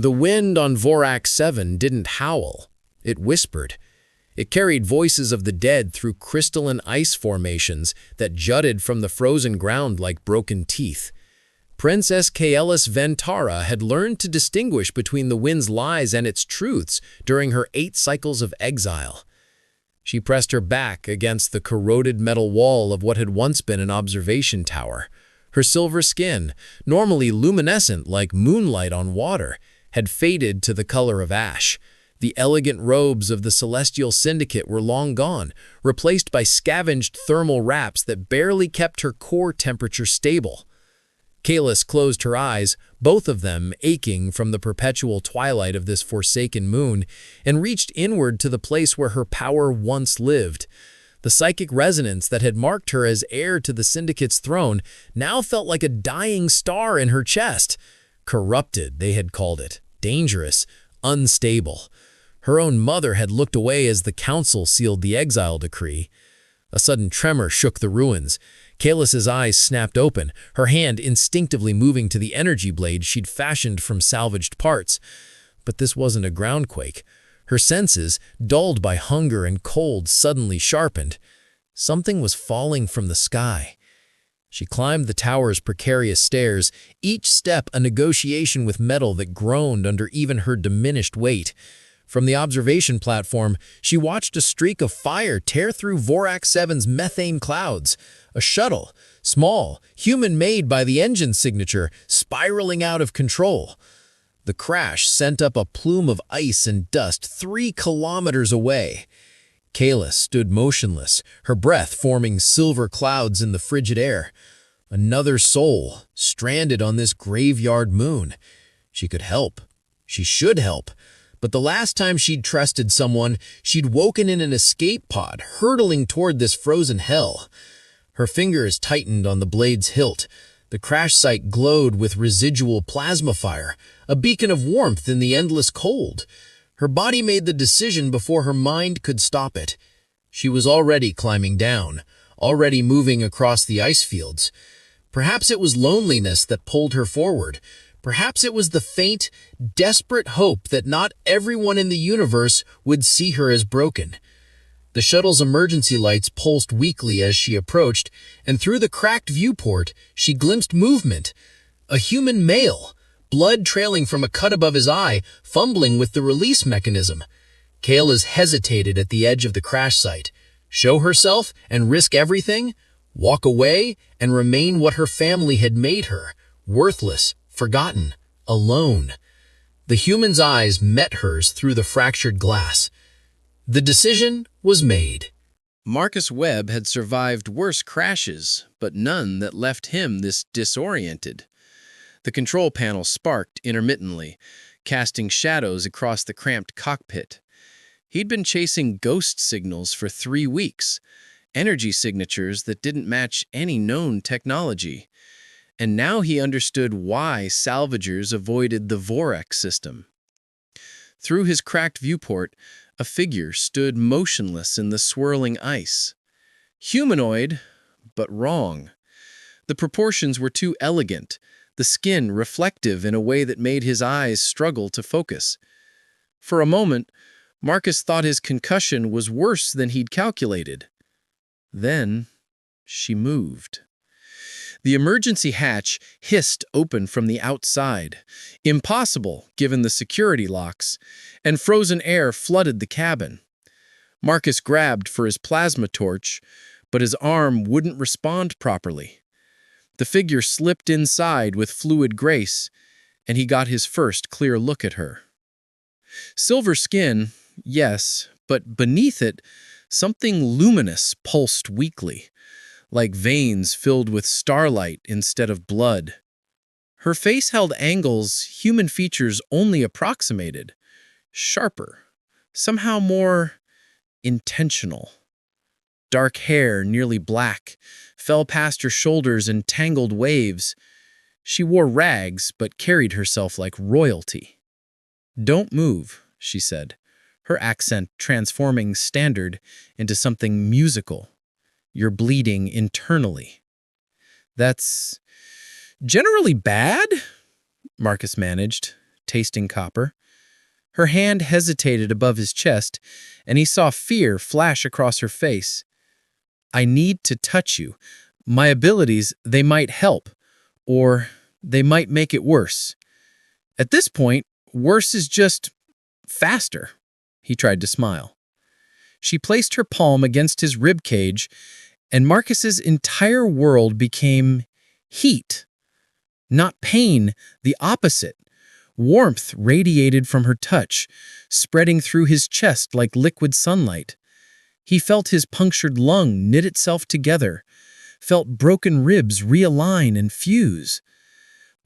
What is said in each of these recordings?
The wind on Vorak 7 didn't howl. It whispered. It carried voices of the dead through crystalline ice formations that jutted from the frozen ground like broken teeth. Princess Kaelis Ventara had learned to distinguish between the wind's lies and its truths during her 8 cycles of exile. She pressed her back against the corroded metal wall of what had once been an observation tower. Her silver skin, normally luminescent like moonlight on water, had faded to the color of ash. The elegant robes of the Celestial Syndicate were long gone, replaced by scavenged thermal wraps that barely kept her core temperature stable. Kaelis closed her eyes, both of them aching from the perpetual twilight of this forsaken moon, and reached inward to the place where her power once lived. The psychic resonance that had marked her as heir to the Syndicate's throne now felt like a dying star in her chest. Corrupted, they had called it. Dangerous, unstable. Her own mother had looked away as the council sealed the exile decree. A sudden tremor shook the ruins. Kaelis's eyes snapped open, her hand instinctively moving to the energy blade she'd fashioned from salvaged parts. But this wasn't a groundquake. Her senses, dulled by hunger and cold, suddenly sharpened. Something was falling from the sky. She climbed the tower's precarious stairs, each step a negotiation with metal that groaned under even her diminished weight. From the observation platform, she watched a streak of fire tear through Vorak 7's methane clouds. A shuttle, small, human-made by the engine signature, spiraling out of control. The crash sent up a plume of ice and dust 3 kilometers away. Kaelis stood motionless, her breath forming silver clouds in the frigid air. Another soul, stranded on this graveyard moon. She could help. She should help. But the last time she'd trusted someone, she'd woken in an escape pod, hurtling toward this frozen hell. Her fingers tightened on the blade's hilt. The crash site glowed with residual plasma fire, a beacon of warmth in the endless cold. Her body made the decision before her mind could stop it. She was already climbing down, already moving across the ice fields. Perhaps it was loneliness that pulled her forward. Perhaps it was the faint, desperate hope that not everyone in the universe would see her as broken. The shuttle's emergency lights pulsed weakly as she approached, and through the cracked viewport, she glimpsed movement. A human male, blood trailing from a cut above his eye, fumbling with the release mechanism. Kaelis hesitated at the edge of the crash site. Show herself and risk everything? Walk away and remain what her family had made her, worthless, forgotten, alone. The human's eyes met hers through the fractured glass. The decision was made. Marcus Webb had survived worse crashes, but none that left him this disoriented. The control panel sparked intermittently, casting shadows across the cramped cockpit. He'd been chasing ghost signals for 3 weeks, energy signatures that didn't match any known technology. And now he understood why salvagers avoided the Vorak system. Through his cracked viewport, a figure stood motionless in the swirling ice. Humanoid, but wrong. The proportions were too elegant, the skin reflective in a way that made his eyes struggle to focus. For a moment, Marcus thought his concussion was worse than he'd calculated. Then, she moved. The emergency hatch hissed open from the outside, impossible given the security locks, and frozen air flooded the cabin. Marcus grabbed for his plasma torch, but his arm wouldn't respond properly. The figure slipped inside with fluid grace, and he got his first clear look at her. Silver skin, yes, but beneath it, something luminous pulsed weakly, like veins filled with starlight instead of blood. Her face held angles human features only approximated, sharper, somehow more intentional. Dark hair, nearly black, fell past her shoulders in tangled waves. She wore rags but carried herself like royalty. "Don't move," she said, her accent transforming standard into something musical. "You're bleeding internally." "That's generally bad," Marcus managed, tasting copper. Her hand hesitated above his chest, and he saw fear flash across her face. I need to touch you. My abilities, they might help, or they might make it worse. At this point, worse is just faster. He tried to smile. She placed her palm against his rib cage, and Marcus's entire world became heat. Not pain, the opposite. Warmth radiated from her touch, spreading through his chest like liquid sunlight. He felt his punctured lung knit itself together, felt broken ribs realign and fuse.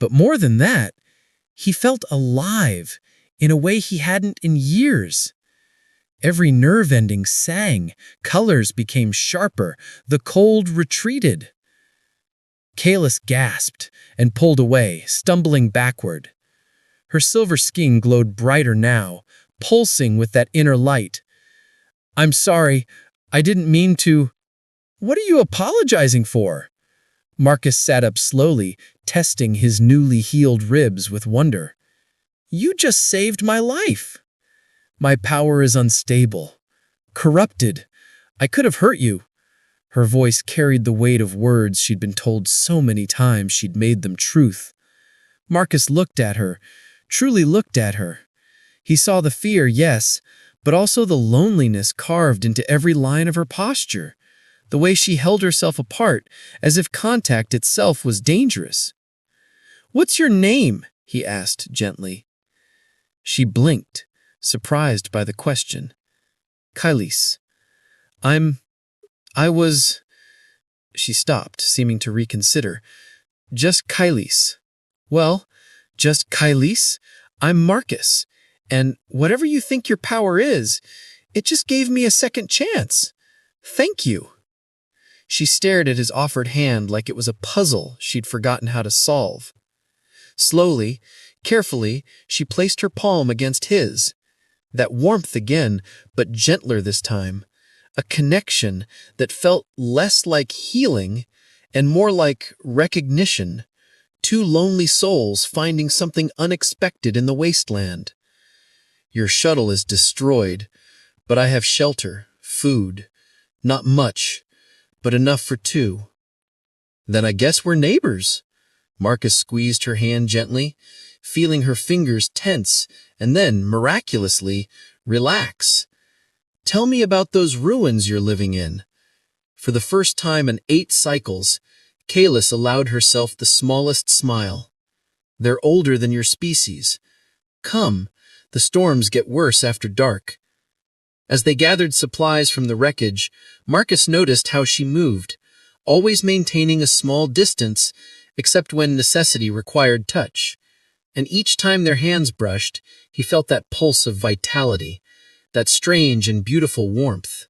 But more than that, he felt alive in a way he hadn't in years. Every nerve ending sang, colors became sharper, the cold retreated. Kalis gasped and pulled away, stumbling backward. Her silver skin glowed brighter now, pulsing with that inner light. I'm sorry, I didn't mean to. What are you apologizing for? Marcus sat up slowly, testing his newly healed ribs with wonder. You just saved my life. My power is unstable, corrupted. I could have hurt you. Her voice carried the weight of words she'd been told so many times she'd made them truth. Marcus looked at her, truly looked at her. He saw the fear, yes, but also the loneliness carved into every line of her posture, the way she held herself apart, as if contact itself was dangerous. What's your name? He asked gently. She blinked, surprised by the question. Kalis. I was... She stopped, seeming to reconsider. Just Kalis. Well, just Kalis. I'm Marcus, and whatever you think your power is, it just gave me a second chance. Thank you. She stared at his offered hand like it was a puzzle she'd forgotten how to solve. Slowly, carefully, she placed her palm against his. That warmth again, but gentler this time. A connection that felt less like healing and more like recognition. Two lonely souls finding something unexpected in the wasteland. Your shuttle is destroyed, but I have shelter, food. Not much, but enough for two. Then I guess we're neighbors. Marcus squeezed her hand gently, feeling her fingers tense, and then, miraculously, relax. Tell me about those ruins you're living in. For the first time in 8 cycles, Kalis allowed herself the smallest smile. They're older than your species. Come, the storms get worse after dark. As they gathered supplies from the wreckage, Marcus noticed how she moved, always maintaining a small distance, except when necessity required touch. And each time their hands brushed, he felt that pulse of vitality, that strange and beautiful warmth.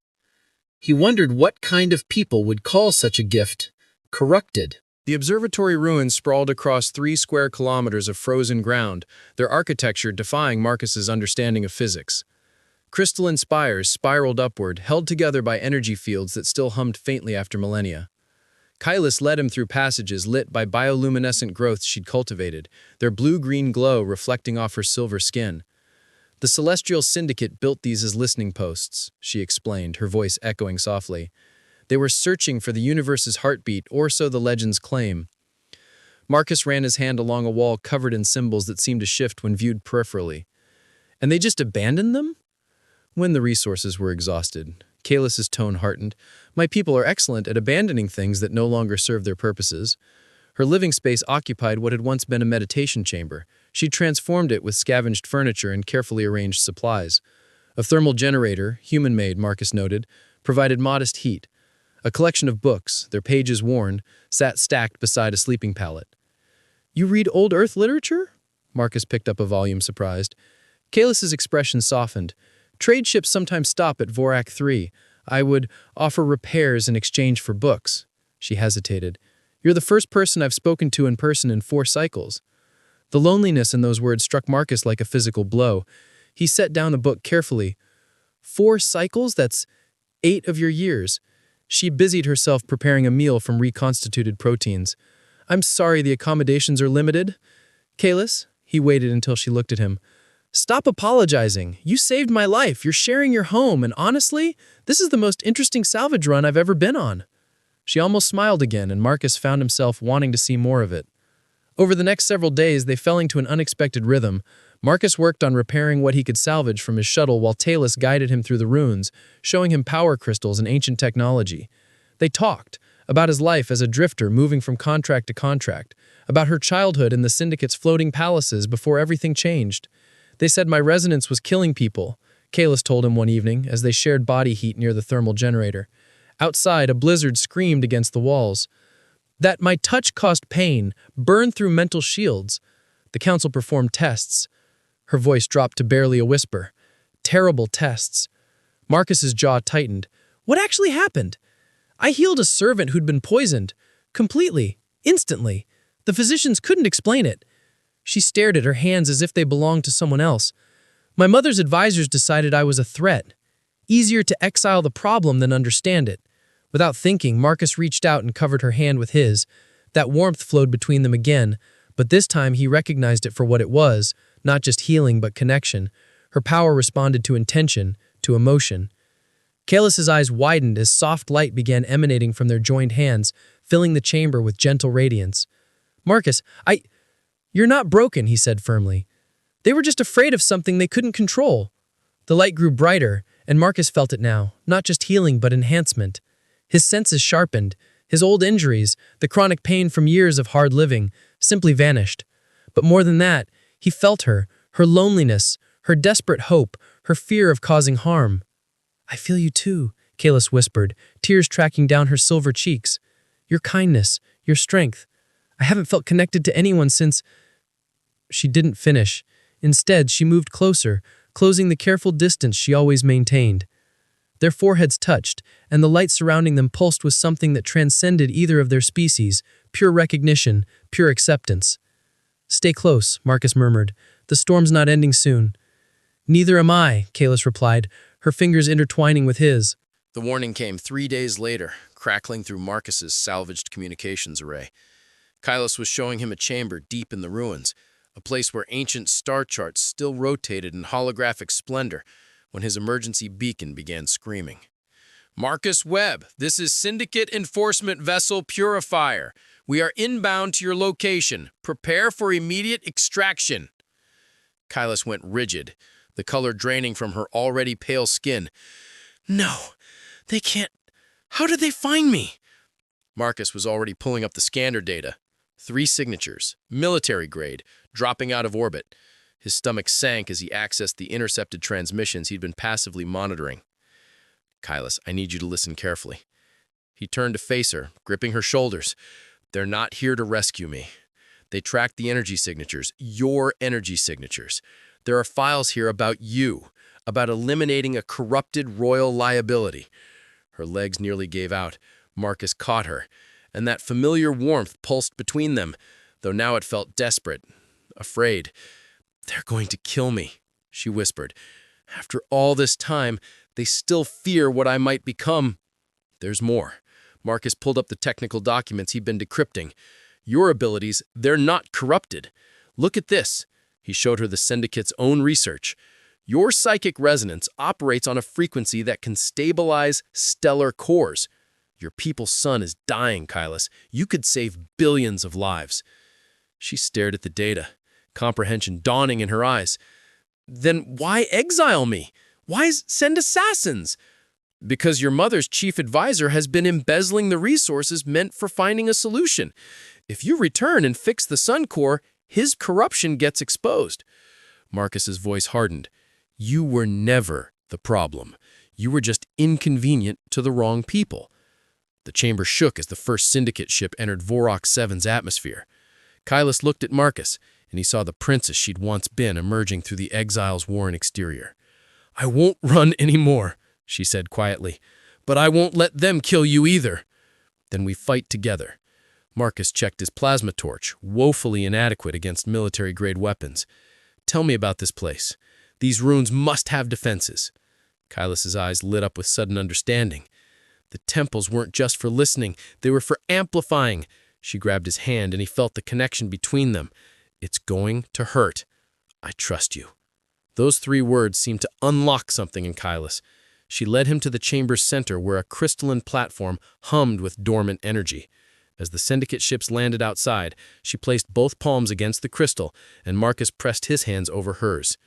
He wondered what kind of people would call such a gift corrupted. The observatory ruins sprawled across 3 square kilometers of frozen ground, their architecture defying Marcus's understanding of physics. Crystalline spires spiraled upward, held together by energy fields that still hummed faintly after millennia. Kalis led him through passages lit by bioluminescent growths she'd cultivated, their blue-green glow reflecting off her silver skin. The Celestial Syndicate built these as listening posts, she explained, her voice echoing softly. They were searching for the universe's heartbeat, or so the legends claim. Marcus ran his hand along a wall covered in symbols that seemed to shift when viewed peripherally. And they just abandoned them? When the resources were exhausted, Kalis's tone hardened. My people are excellent at abandoning things that no longer serve their purposes. Her living space occupied what had once been a meditation chamber. She transformed it with scavenged furniture and carefully arranged supplies. A thermal generator, human-made, Marcus noted, provided modest heat. A collection of books, their pages worn, sat stacked beside a sleeping pallet. You read old Earth literature? Marcus picked up a volume, surprised. Kalis's expression softened. Trade ships sometimes stop at Vorak 3. I would offer repairs in exchange for books. She hesitated. You're the first person I've spoken to in person in 4 cycles. The loneliness in those words struck Marcus like a physical blow. He set down the book carefully. 4 cycles? That's 8 of your years. She busied herself preparing a meal from reconstituted proteins. I'm sorry the accommodations are limited. Kalis, He waited until she looked at him. "Stop apologizing. You saved my life. You're sharing your home, and honestly, this is the most interesting salvage run I've ever been on." She almost smiled again, and Marcus found himself wanting to see more of it. Over the next several days, they fell into an unexpected rhythm. Marcus worked on repairing what he could salvage from his shuttle while Talus guided him through the ruins, showing him power crystals and ancient technology. They talked about his life as a drifter moving from contract to contract, about her childhood in the Syndicate's floating palaces before everything changed. "They said my resonance was killing people," Kalis told him one evening as they shared body heat near the thermal generator. Outside, a blizzard screamed against the walls. "That my touch caused pain, burned through mental shields." The council performed tests. Her voice dropped to barely a whisper. "Terrible tests." Marcus's jaw tightened. "What actually happened?" "I healed a servant who'd been poisoned. Completely. Instantly. The physicians couldn't explain it." She stared at her hands as if they belonged to someone else. "My mother's advisors decided I was a threat. Easier to exile the problem than understand it." Without thinking, Marcus reached out and covered her hand with his. That warmth flowed between them again, but this time he recognized it for what it was, not just healing but connection. Her power responded to intention, to emotion. Kalis' eyes widened as soft light began emanating from their joined hands, filling the chamber with gentle radiance. "Marcus, You're not broken," he said firmly. "They were just afraid of something they couldn't control." The light grew brighter, and Marcus felt it now, not just healing but enhancement. His senses sharpened. His old injuries, the chronic pain from years of hard living, simply vanished. But more than that, he felt her loneliness, her desperate hope, her fear of causing harm. "I feel you too," Kalis whispered, tears tracking down her silver cheeks. "Your kindness, your strength. I haven't felt connected to anyone since—" She didn't finish. Instead, she moved closer, closing the careful distance she always maintained. Their foreheads touched, and the light surrounding them pulsed with something that transcended either of their species, pure recognition, pure acceptance. "Stay close," Marcus murmured. "The storm's not ending soon." "Neither am I," Kalis replied, her fingers intertwining with his. The warning came 3 days later, crackling through Marcus's salvaged communications array. Kylos was showing him a chamber deep in the ruins, a place where ancient star charts still rotated in holographic splendor when his emergency beacon began screaming. "Marcus Webb, this is Syndicate Enforcement Vessel Purifier. We are inbound to your location. Prepare for immediate extraction." Kylos went rigid, the color draining from her already pale skin. "No, they can't. How did they find me?" Marcus was already pulling up the scanner data. 3 signatures, military grade, dropping out of orbit. His stomach sank as he accessed the intercepted transmissions he'd been passively monitoring. "Kylos, I need you to listen carefully." He turned to face her, gripping her shoulders. "They're not here to rescue me. They tracked the energy signatures, your energy signatures. There are files here about you, about eliminating a corrupted royal liability." Her legs nearly gave out. Marcus caught her, and that familiar warmth pulsed between them, though now it felt desperate, afraid. "They're going to kill me," she whispered. "After all this time, they still fear what I might become." "There's more." Marcus pulled up the technical documents he'd been decrypting. "Your abilities, they're not corrupted. Look at this." He showed her the Syndicate's own research. "Your psychic resonance operates on a frequency that can stabilize stellar cores. Your people's sun is dying, Kylos. You could save billions of lives." She stared at the data, comprehension dawning in her eyes. "Then why exile me? Why send assassins?" "Because your mother's chief advisor has been embezzling the resources meant for finding a solution. If you return and fix the sun core, his corruption gets exposed." Marcus's voice hardened. "You were never the problem. You were just inconvenient to the wrong people." The chamber shook as the first Syndicate ship entered Vorok 7's atmosphere. Kylos looked at Marcus, and he saw the princess she'd once been emerging through the exile's worn exterior. "I won't run anymore," she said quietly, "but I won't let them kill you either." "Then we fight together." Marcus checked his plasma torch, woefully inadequate against military-grade weapons. "Tell me about this place. These ruins must have defenses." Kylos' eyes lit up with sudden understanding. The temples weren't just for listening, they were for amplifying. She grabbed his hand, and he felt the connection between them. It's going to hurt. I trust you." Those 3 words seemed to unlock something in Kailas. She led him to the chamber's center where a crystalline platform hummed with dormant energy. As the syndicate ships landed outside, she placed both palms against the crystal, and Marcus pressed his hands over hers.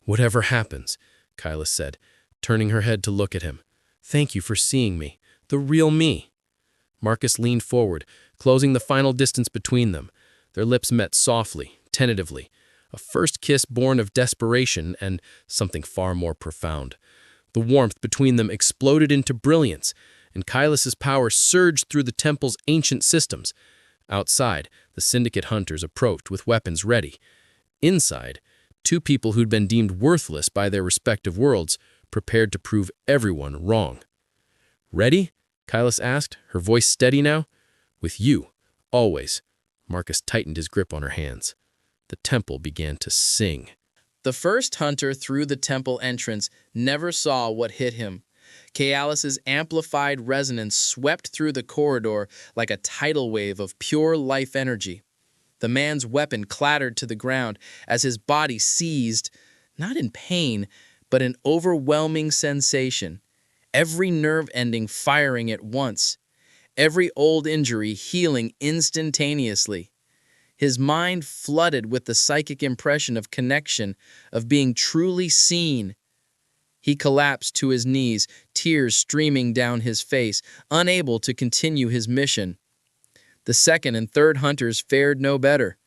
"Whatever happens," Kailas said, turning her head to look at him, "thank you for seeing me, the real me." Marcus leaned forward, closing the final distance between them. Their lips met softly, tentatively, a first kiss born of desperation and something far more profound. The warmth between them exploded into brilliance, and Kailas's power surged through the temple's ancient systems. Outside, the syndicate hunters approached with weapons ready. Inside, 2 people who'd been deemed worthless by their respective worlds prepared to prove everyone wrong. "Ready?" Kailas asked, her voice steady now. "With you, always." Marcus tightened his grip on her hands. The temple began to sing. The first hunter through the temple entrance never saw what hit him. Kailas's amplified resonance swept through the corridor like a tidal wave of pure life energy. The man's weapon clattered to the ground as his body seized, not in pain, but an overwhelming sensation. Every nerve ending firing at once. Every old injury healing instantaneously. His mind flooded with the psychic impression of connection, of being truly seen. He collapsed to his knees, tears streaming down his face, unable to continue his mission. The second and third hunters fared no better.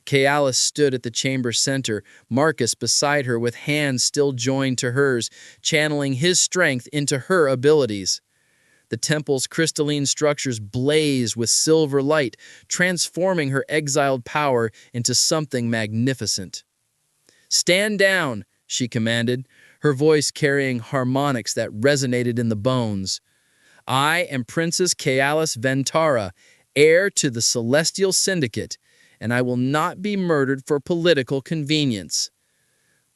Kailas stood at the chamber center, Marcus beside her with hands still joined to hers, channeling his strength into her abilities. The temple's crystalline structures blazed with silver light, transforming her exiled power into something magnificent. "Stand down," she commanded, her voice carrying harmonics that resonated in the bones. "I am Princess Kailas Ventara, heir to the Celestial Syndicate, and I will not be murdered for political convenience."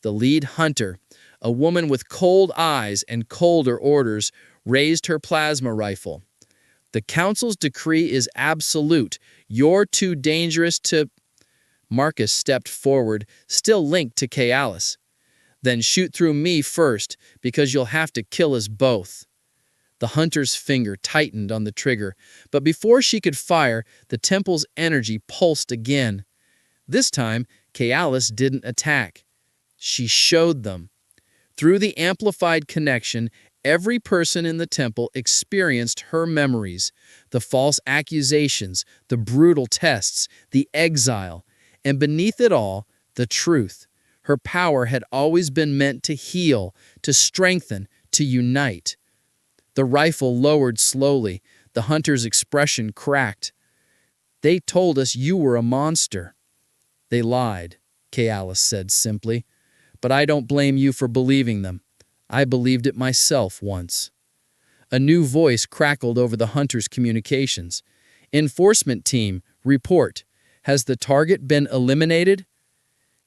The lead hunter, a woman with cold eyes and colder orders, raised her plasma rifle. "The Council's decree is absolute. You're too dangerous to—" Marcus stepped forward, still linked to Kailas. "Then shoot through me first, because you'll have to kill us both." The hunter's finger tightened on the trigger, but before she could fire, the temple's energy pulsed again. This time, Kailas didn't attack. She showed them. Through the amplified connection, every person in the temple experienced her memories, the false accusations, the brutal tests, the exile, and beneath it all, the truth. Her power had always been meant to heal, to strengthen, to unite. The rifle lowered slowly, the hunter's expression cracked. "They told us you were a monster." "They lied," Kailas said simply. "But I don't blame you for believing them. I believed it myself once." A new voice crackled over the hunter's communications. "Enforcement team, report. Has the target been eliminated?"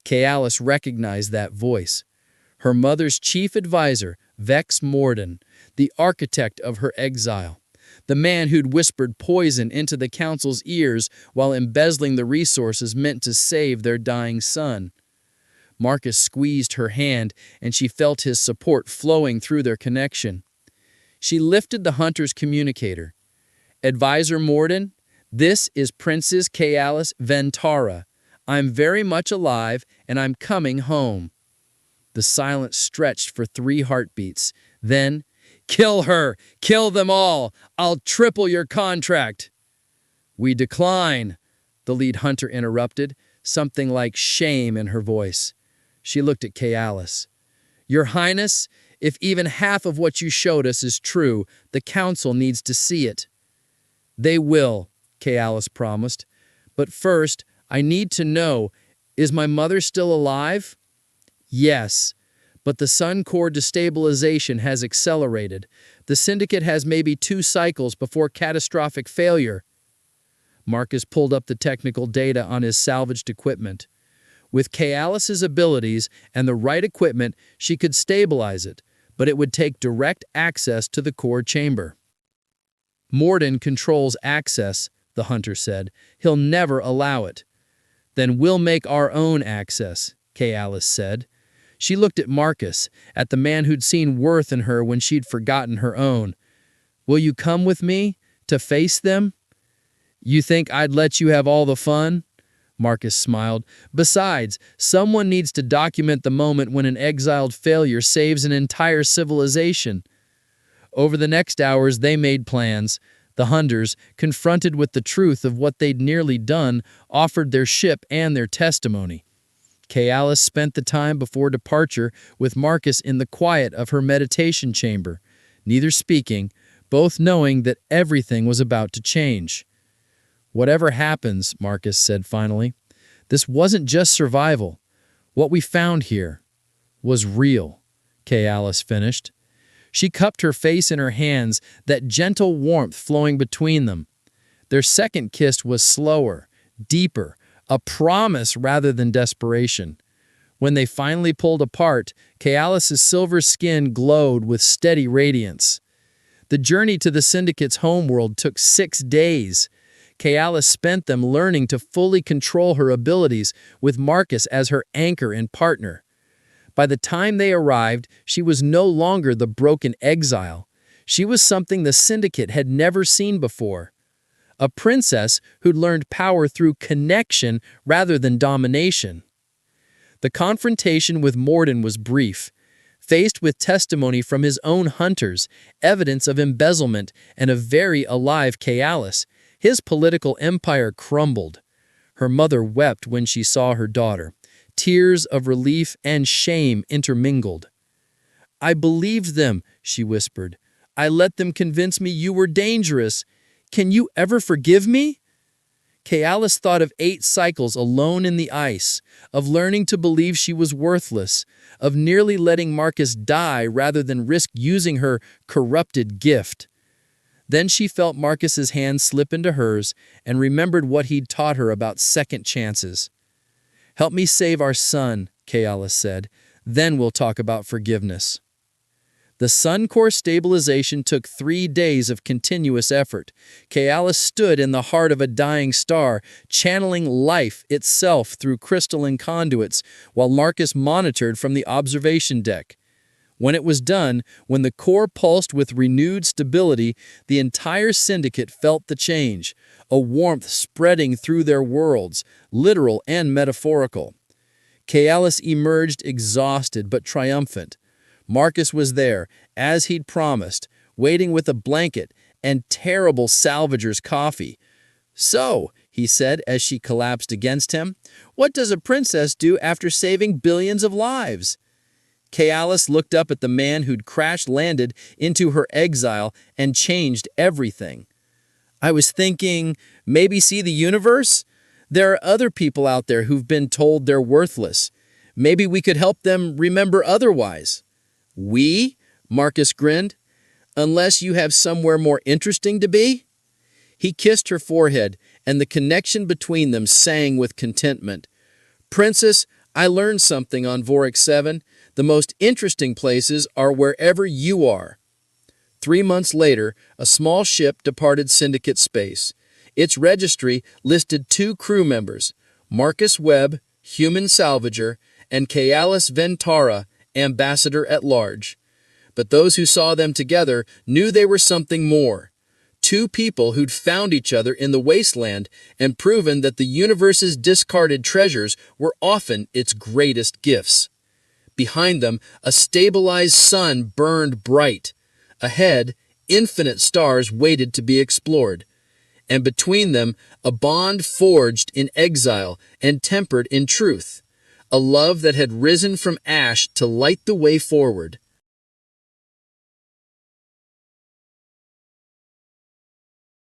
Kailas recognized that voice. Her mother's chief advisor, Vex Morden, the architect of her exile. The man who'd whispered poison into the council's ears while embezzling the resources meant to save their dying son. Marcus squeezed her hand, and she felt his support flowing through their connection. She lifted the hunter's communicator. "Advisor Morden, this is Princess Kailas Ventara. I'm very much alive, and I'm coming home." The silence stretched for 3 heartbeats. Then, "Kill her! Kill them all! I'll triple your contract!" "We decline," the lead hunter interrupted, something like shame in her voice. She looked at Kailas. "Your Highness, if even half of what you showed us is true, the Council needs to see it." "They will," Kailas promised. "But first, I need to know, is my mother still alive?" "Yes, but the Sun Core destabilization has accelerated. The Syndicate has maybe 2 cycles before catastrophic failure." Marcus pulled up the technical data on his salvaged equipment. With Kailas's abilities and the right equipment, she could stabilize it, but it would take direct access to the core chamber. "Morden controls access," the hunter said. "He'll never allow it." Then we'll make our own access, Kay Alice said. She looked at Marcus, at the man who'd seen worth in her when she'd forgotten her own. Will you come with me to face them? You think I'd let you have all the fun? Marcus smiled. Besides, someone needs to document the moment when an exiled failure saves an entire civilization. Over the next hours, they made plans. The hunters, confronted with the truth of what they'd nearly done, offered their ship and their testimony. Kay Alice spent the time before departure with Marcus in the quiet of her meditation chamber, neither speaking, both knowing that everything was about to change. Whatever happens, Marcus said finally, this wasn't just survival. What we found here was real, Kay Alice finished. She cupped her face in her hands, that gentle warmth flowing between them. Their second kiss was slower, deeper, a promise rather than desperation. When they finally pulled apart, Kay Alice's silver skin glowed with steady radiance. The journey to the Syndicate's homeworld took 6 days. Kay Alice spent them learning to fully control her abilities, with Marcus as her anchor and partner. By the time they arrived, she was no longer the broken exile. She was something the Syndicate had never seen before. A princess who'd learned power through connection rather than domination. The confrontation with Morden was brief. Faced with testimony from his own hunters, evidence of embezzlement, and a very alive Kay Alice, his political empire crumbled. Her mother wept when she saw her daughter. Tears of relief and shame intermingled. I believed them, she whispered. I let them convince me you were dangerous. Can you ever forgive me? Kay Alice thought of 8 cycles alone in the ice, of learning to believe she was worthless, of nearly letting Marcus die rather than risk using her corrupted gift. Then she felt Marcus's hand slip into hers and remembered what he'd taught her about second chances. Help me save our son, Kay Alice said. Then we'll talk about forgiveness. The Sun Core stabilization took 3 days of continuous effort. Kay Alice stood in the heart of a dying star, channeling life itself through crystalline conduits, while Marcus monitored from the observation deck. When it was done, when the core pulsed with renewed stability, the entire Syndicate felt the change, a warmth spreading through their worlds, literal and metaphorical. Kay Alice emerged exhausted but triumphant. Marcus was there, as he'd promised, waiting with a blanket and terrible salvager's coffee. So, he said as she collapsed against him, what does a princess do after saving billions of lives? Kay Alice looked up at the man who'd crash-landed into her exile and changed everything. I was thinking, maybe see the universe? There are other people out there who've been told they're worthless. Maybe we could help them remember otherwise. We? Marcus grinned. Unless you have somewhere more interesting to be? He kissed her forehead, and the connection between them sang with contentment. Princess, I learned something on Vorik 7. The most interesting places are wherever you are. 3 months later, a small ship departed Syndicate space. Its registry listed 2 crew members, Marcus Webb, human salvager, and Kay Alice Ventara, ambassador at large. But those who saw them together knew they were something more. 2 people who'd found each other in the wasteland and proven that the universe's discarded treasures were often its greatest gifts. Behind them, a stabilized sun burned bright. Ahead, infinite stars waited to be explored. And between them, a bond forged in exile and tempered in truth. A love that had risen from ash to light the way forward.